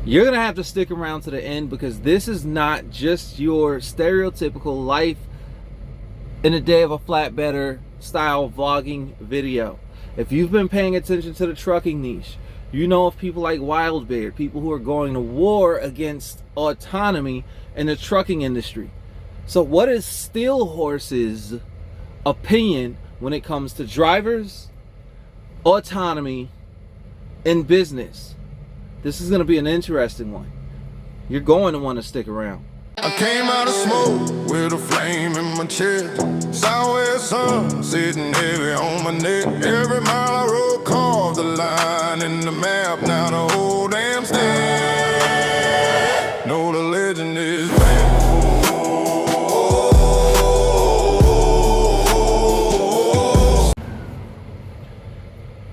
You're gonna have to stick around to the end, because this is not just your stereotypical life in a day of a flatbedder style vlogging video. If you've been paying attention to the trucking niche, you know of people like Wildbeard, people who are going to war against autonomy in the trucking industry. So what is Steelhorse's opinion when it comes to drivers, autonomy, and business? This is going to be an interesting one. You're going to want to stick around. I came out of smoke with a flame in my chest. Southwest sun sitting heavy on my neck. Every mile I rode carved the line in the map. Now the whole damn state know the legend is back.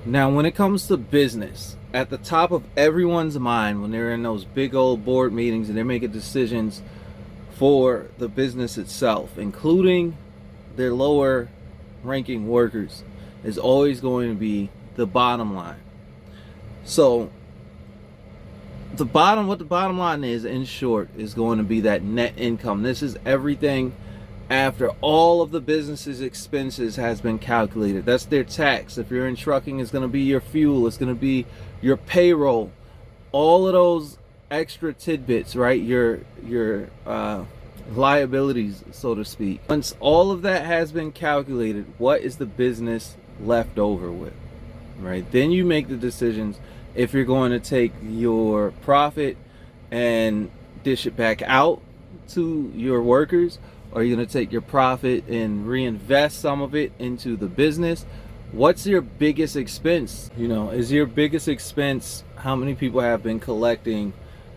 Now, when it comes to business, at the top of everyone's mind when they're in those big old board meetings and they're making decisions for the business itself, including their lower ranking workers, is always going to be the bottom line. So what the bottom line is, in short, is going to be that net income. This is everything after all of the business's expenses has been calculated. That's their tax. If you're in trucking, it's going to be your fuel, it's going to be your payroll, all of those extra tidbits, right? Your liabilities, so to speak. Once all of that has been calculated, what is the business left over with, right? Then you make the decisions if you're going to take your profit and dish it back out to your workers, or you're going to take your profit and reinvest some of it into the business. What's your biggest expense? You know, is your biggest expense how many people have been collecting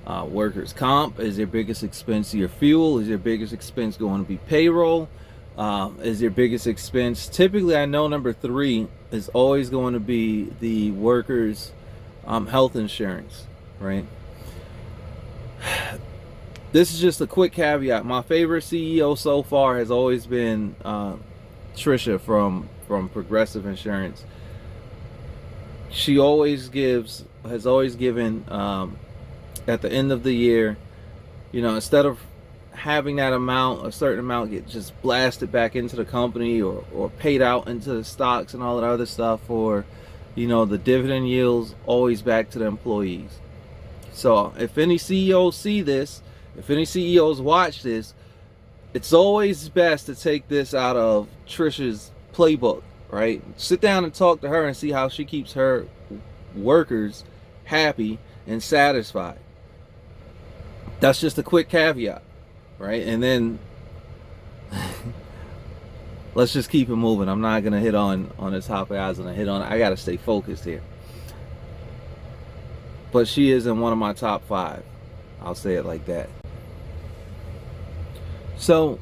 workers' comp? Is your biggest expense your fuel? Is your biggest expense going to be payroll? Is your biggest expense, typically I know number 3 is always going to be the workers' health insurance, right? This is just a quick caveat. My favorite CEO so far has always been Trisha from Progressive Insurance. She has always given at the end of the year, you know, instead of having that amount, a certain amount, get just blasted back into the company or paid out into the stocks and all that other stuff, or, you know, the dividend yields, always back to the employees. So if any CEOs see this, if any CEOs watch this, it's always best to take this out of Trisha's playbook, right? Sit down and talk to her and see how she keeps her workers happy and satisfied. That's just a quick caveat, right? And then let's just keep it moving. I'm not gonna hit on the topic I was gonna hit on. I gotta stay focused here. But she is in one of my top 5. I'll say it like that. So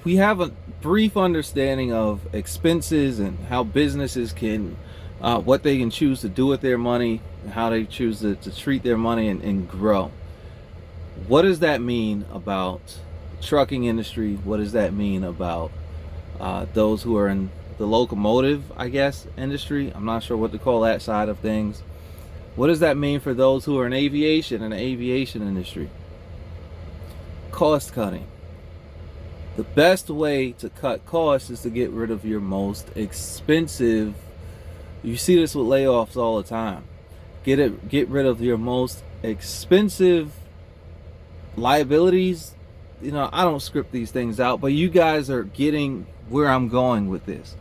we have a brief understanding of expenses and how businesses can, what they can choose to do with their money, and how they choose to treat their money and grow. What does that mean about the trucking industry? What does that mean about those who are in the locomotive, I guess, industry? I'm not sure what to call that side of things. What does that mean for those who are in aviation, in the aviation industry? Cost cutting. The best way to cut costs is to get rid of your most expensive. You see this with layoffs all the time. Get rid of your most expensive liabilities. You know, I don't script these things out, but you guys are getting where I'm going with this.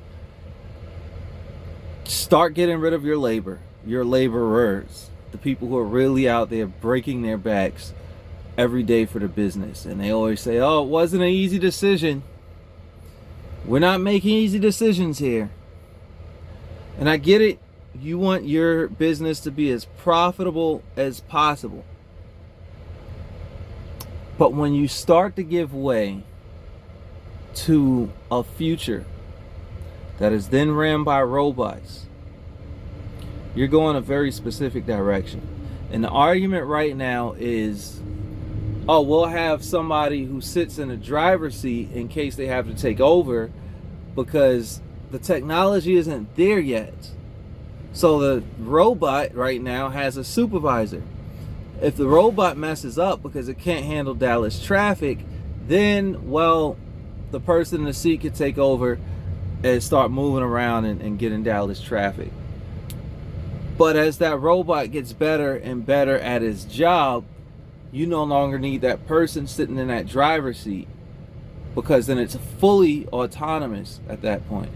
Start getting rid of your labor, your laborers, the people who are really out there breaking their backs every day for the business. And they always say, oh, it wasn't an easy decision. We're not making easy decisions here. And I get it. You want your business to be as profitable as possible. But when you start to give way to a future that is then ran by robots, you're going a very specific direction. And the argument right now is, oh, we'll have somebody who sits in the driver's seat in case they have to take over, because the technology isn't there yet. So the robot right now has a supervisor. If the robot messes up because it can't handle Dallas traffic, then, well, the person in the seat could take over and start moving around and get in Dallas traffic. But as that robot gets better and better at its job, you no longer need that person sitting in that driver's seat, because then it's fully autonomous at that point.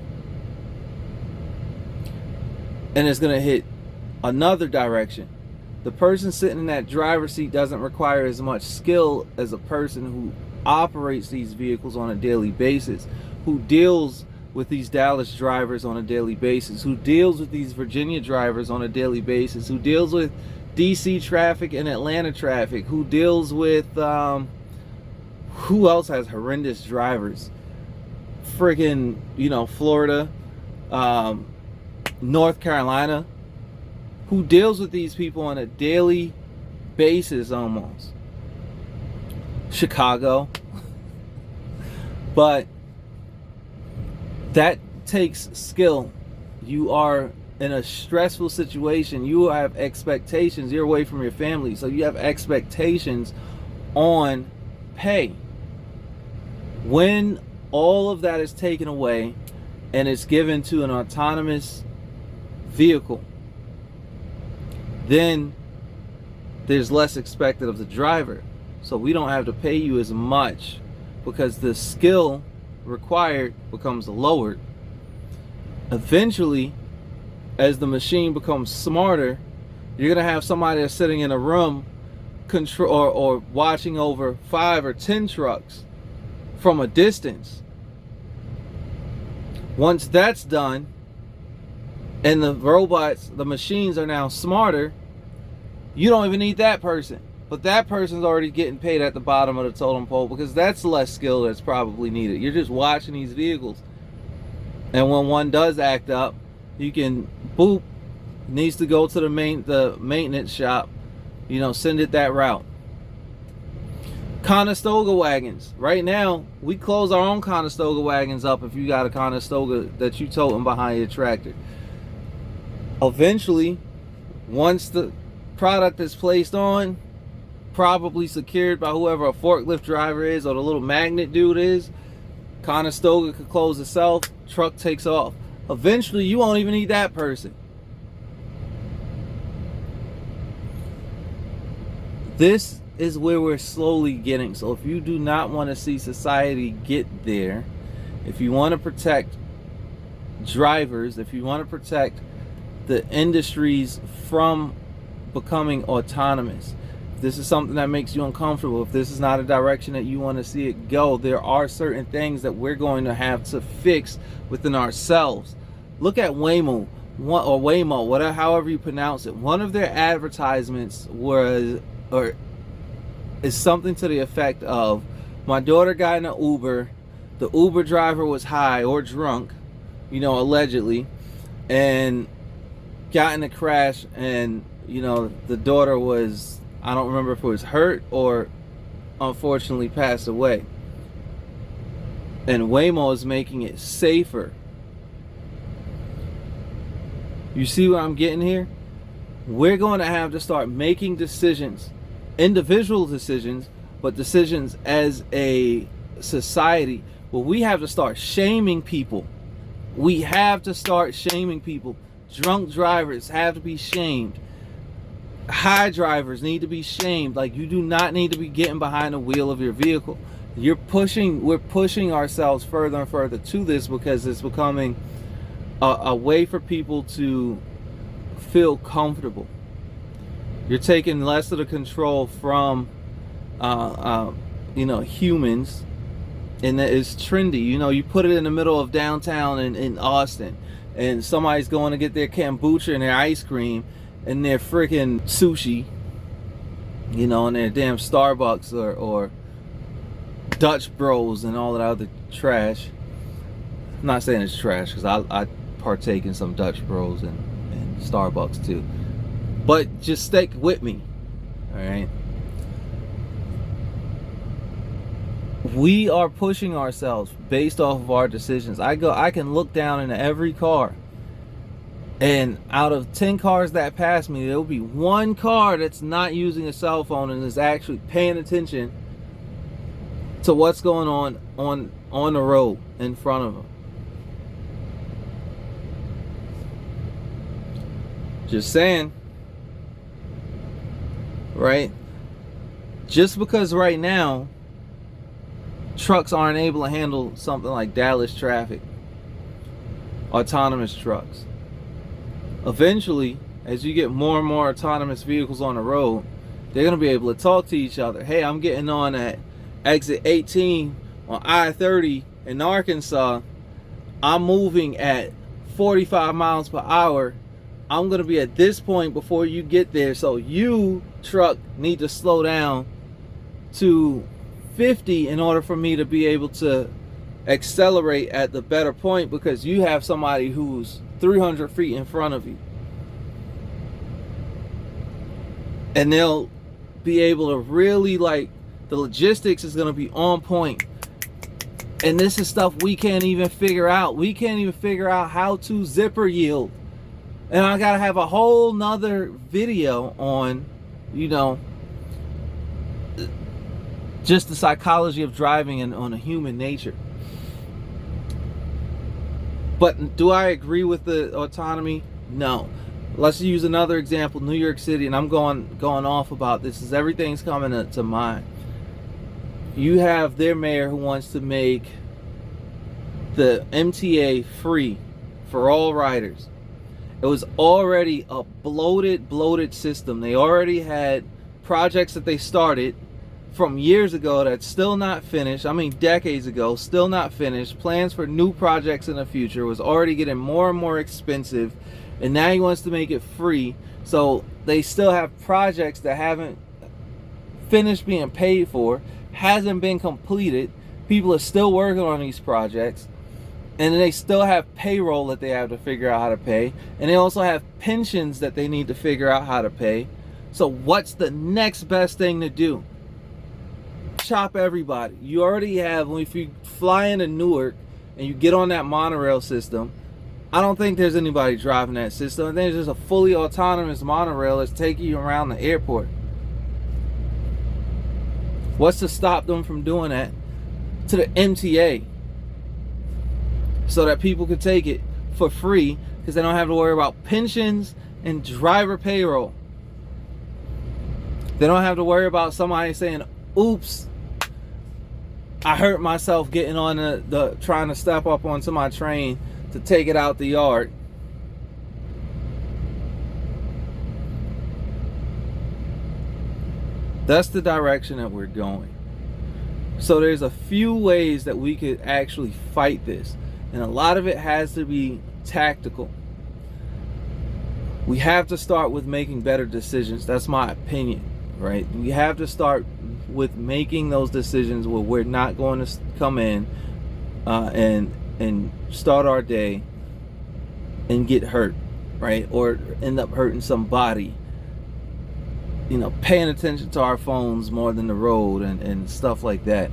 And it's going to hit another direction. The person sitting in that driver's seat doesn't require as much skill as a person who operates these vehicles on a daily basis, who deals with these Dallas drivers on a daily basis, who deals with these Virginia drivers on a daily basis, who deals with DC traffic and Atlanta traffic, who deals with who else has horrendous drivers? Friggin', Florida, North Carolina, who deals with these people on a daily basis almost. Chicago. But that takes skill. You are in a stressful situation. You have expectations. You're away from your family, so you have expectations on pay. When all of that is taken away and it's given to an autonomous vehicle, then there's less expected of the driver. So we don't have to pay you as much because the skill required becomes lowered. Eventually, as the machine becomes smarter, you're gonna have somebody that's sitting in a room control or watching over 5 or 10 trucks from a distance. Once that's done, and the machines are now smarter, you don't even need that person. But that person's already getting paid at the bottom of the totem pole because that's less skill that's probably needed. You're just watching these vehicles. And when one does act up, you can, boop, needs to go to the maintenance shop, send it that route. Conestoga wagons. Right now, we close our own Conestoga wagons up if you got a Conestoga that you toting behind your tractor. Eventually, once the product is placed on, probably secured by whoever a forklift driver is or the little magnet dude is, Conestoga could close itself, truck takes off. Eventually, you won't even need that person. This is where we're slowly getting. So if you do not want to see society get there, if you want to protect drivers, if you want to protect the industries from becoming autonomous, if this is something that makes you uncomfortable, if this is not a direction that you want to see it go, there are certain things that we're going to have to fix within ourselves. Look at Waymo, or Waymo, whatever, however you pronounce it. One of their advertisements is something to the effect of, my daughter got in an Uber, the Uber driver was high or drunk, allegedly, and got in a crash, and the daughter was, I don't remember if it was hurt or unfortunately passed away. And Waymo is making it safer. You see what I'm getting here? We're going to have to start making decisions, individual decisions, but decisions as a society. Well, we have to start shaming people. We have to start shaming people. Drunk drivers have to be shamed. High drivers need to be shamed. Like, you do not need to be getting behind the wheel of your vehicle. We're pushing ourselves further and further to this because it's becoming a way for people to feel comfortable. You're taking less of the control from humans, and that is trendy. You put it in the middle of downtown in Austin, and somebody's going to get their kombucha and their ice cream and their freaking sushi, and their damn Starbucks or Dutch Bros and all that other trash. I'm not saying it's trash because I partake in some Dutch Bros and Starbucks too. But just stick with me, all right? We are pushing ourselves based off of our decisions. I can look down into every car And out of 10 cars that pass me, there'll be one car that's not using a cell phone and is actually paying attention to what's going on the road in front of them. Just saying, right? Just because right now trucks aren't able to handle something like Dallas traffic, autonomous trucks. Eventually, as you get more and more autonomous vehicles on the road, they're going to be able to talk to each other. Hey, I'm getting on at exit 18 on I-30 in Arkansas. I'm moving at 45 miles per hour. I'm going to be at this point before you get there. So you, truck, need to slow down to 50 in order for me to be able to accelerate at the better point, because you have somebody who's 300 feet in front of you. And they'll be able to really, like, the logistics is going to be on point. And this is stuff we can't even figure out. We can't even figure out how to zipper yield. And I got to have a whole nother video on, you know, just the psychology of driving and on a human nature. But do I agree with the autonomy? No. Let's use another example, New York City, and I'm going off about this as everything's coming to mind. You have their mayor who wants to make the MTA free for all riders. It was already a bloated system. They already had projects that they started from years ago that's still not finished. I mean, decades ago, still not finished. Plans for new projects in the future was already getting more and more expensive, and now he wants to make it free. So they still have projects that haven't finished being paid for, hasn't been completed. People are still working on these projects, and they still have payroll that they have to figure out how to pay, and they also have pensions that they need to figure out how to pay. So what's the next best thing to do? Chop everybody. You already have, if you fly into Newark and you get on that monorail system, I don't think there's anybody driving that system. I think there's just a fully autonomous monorail that's taking you around the airport. What's to stop them from doing that to the MTA, so that people could take it for free, because they don't have to worry about pensions and driver payroll. They don't have to worry about somebody saying, oops, I hurt myself getting on the trying to step up onto my train to take it out the yard. That's the direction that we're going. So there's a few ways that we could actually fight this, and a lot of it has to be tactical. We have to start with making better decisions. That's my opinion, right? We have to start with making those decisions where we're not going to come in and start our day and get hurt, right? Or end up hurting somebody. You know, paying attention to our phones more than the road and stuff like that.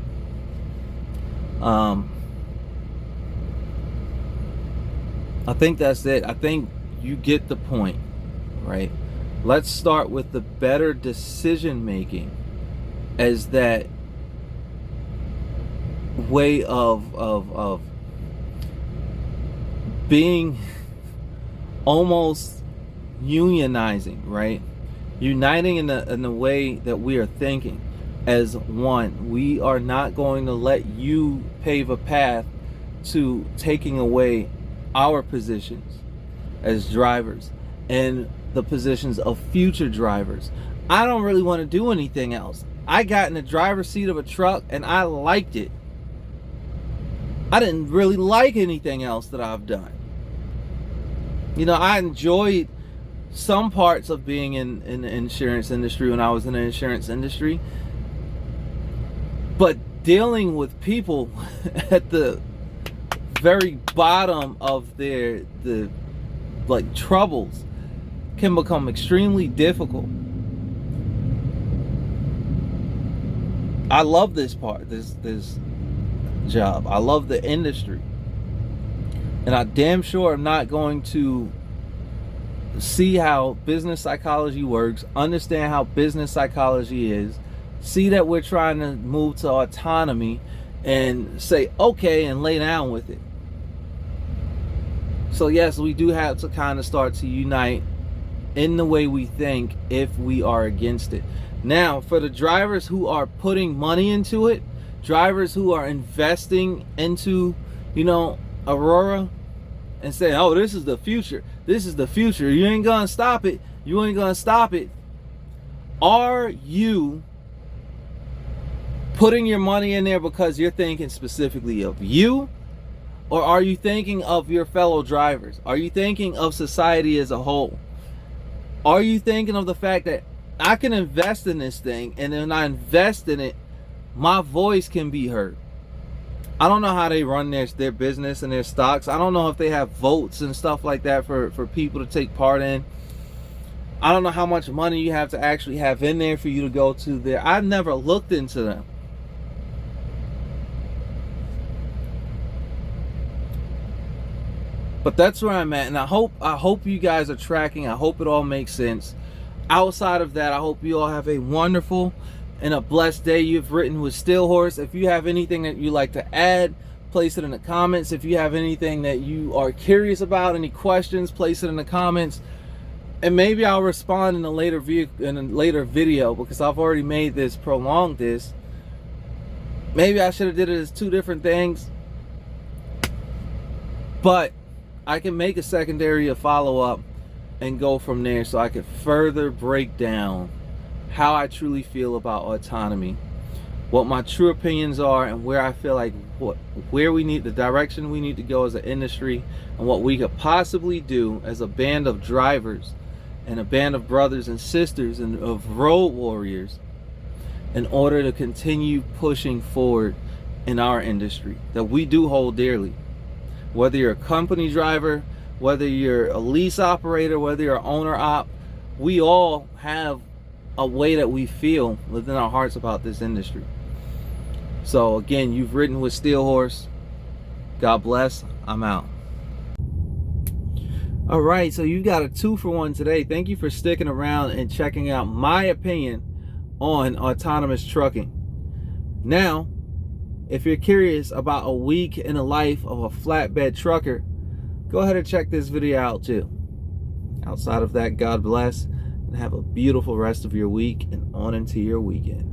I think that's it. I think you get the point, right? Let's start with the better decision making as that way of being almost unionizing, right? Uniting in the way that we are thinking as one. We are not going to let you pave a path to taking away our positions as drivers and the positions of future drivers. I don't really want to do anything else. I got in the driver's seat of a truck and I liked it. I didn't really like anything else that I've done. You know, I enjoyed some parts of being in the insurance industry when I was in the insurance industry, but dealing with people at the very bottom of the troubles can become extremely difficult. I love this part, this job. I love the industry, and I damn sure am not going to see how business psychology works, understand how business psychology is, see that we're trying to move to autonomy, and say okay and lay down with it. So yes, we do have to kind of start to unite in the way we think if we are against it. Now, for the drivers who are putting money into it, drivers who are investing into, Aurora, and saying, oh, this is the future. This is the future. You ain't gonna stop it. You ain't gonna stop it. Are you putting your money in there because you're thinking specifically of you? Or are you thinking of your fellow drivers? Are you thinking of society as a whole? Are you thinking of the fact that I can invest in this thing, and when I invest in it, my voice can be heard? I don't know how they run their business and their stocks. I don't know if they have votes and stuff like that for people to take part in. I don't know how much money you have to actually have in there for you to go to there. I've never looked into them. But that's where I'm at, and I hope you guys are tracking. I hope it all makes sense. Outside of that, I hope you all have a wonderful and a blessed day. You've written with Steelhorse. If you have anything that you'd like to add, place it in the comments. If you have anything that you are curious about, any questions, place it in the comments. And maybe I'll respond in a later video, because I've already made this, prolonged this. Maybe I should have did it as two different things. But I can make a secondary follow-up and go from there, so I can further break down how I truly feel about autonomy, what my true opinions are, and where I feel like the direction we need to go as an industry, and what we could possibly do as a band of drivers and a band of brothers and sisters and of road warriors in order to continue pushing forward in our industry that we do hold dearly. Whether you're a company driver, whether you're a lease operator, whether you're an owner op, we all have a way that we feel within our hearts about this industry. So again, you've ridden with Steelhorse. God bless. I'm out. All right, so you got a 2-for-1 today. Thank you for sticking around and checking out my opinion on autonomous trucking. Now, if you're curious about a week in the life of a flatbed trucker, go ahead and check this video out too. Outside of that, God bless, and have a beautiful rest of your week and on into your weekend.